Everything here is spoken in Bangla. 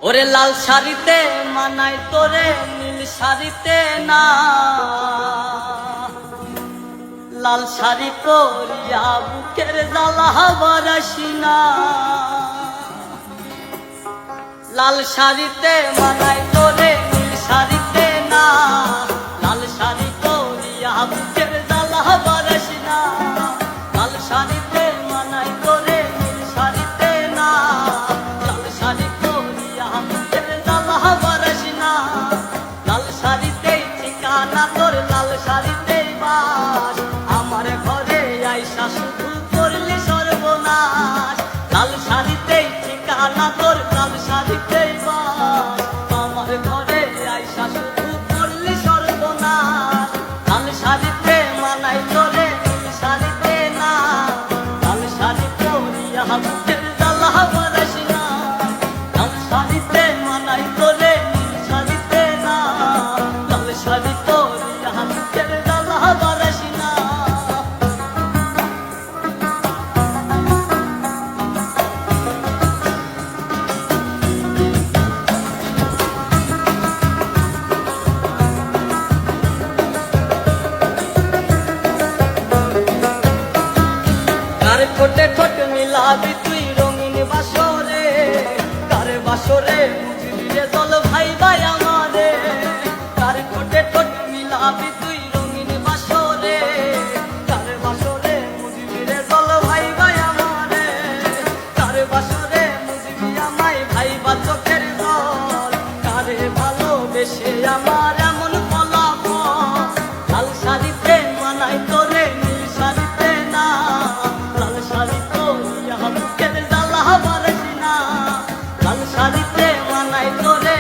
ওরে লাল শাড়িতে মানাই তোরে নীল শাড়িতে না, লাল শাড়ি পরিয়া বুকের জ্বালা বারাসি না। লাল শাড়িতে মানাই তোরে নীল শাড়িতে না, লাল শাড়ি পরিয়া বুকের জ্বালা বারাসি না। লাল শাড়িতে মানাই তোরে নীল শাড়িতে না, লাল শাড়ি পরিয়া বুকের জ্বালা বারাসি না। লাল শাড়িতেই ঠিকানা তোর, লাল শাড়িতেই বাস, আমার ঘরে আইসা শুধু করলি সর্বনাশ। লাল শাড়িতেই ঠিকানা তোর, লাল শাড়িতেই বাস, আমার ঘরে আইসা শুধু করলি সর্বনাশ। লাল শাড়িতে মানাই তোরে নীল শাড়িতে না, লাল শাড়ি পরিয়া বুকের জ্বালা বারাসি না। লাল শাড়িতে মানাই তোরে নীল শাড়িতে না, লাল শাড়ি পরিয়া বুকের জ্বালা বারাসি না। কার ঠোঁটে ঠোঁট মিলাবি তুই রঙিন বাসরে, কার বাসরে বুঝবি রে জল ভাই ভাই আমারে। কার ঠোঁটে ঠোঁট মিলাবি তুই রঙিন বাসরে, কার বাসরে বুঝবি রে জল ভাই ভাই আমারে। কার বাসরে বুঝবি আমায় ভাই বা চোখের জল, কারে ভালোবেসে আমার এমন ফলাফল। লাল শাড়িতে মানাই তোরে নীল শাড়িতে না, লাল শাড়ি পরিয়া বুকের জ্বালা বারাসি না। লাল শাড়িতে মানাই তোরে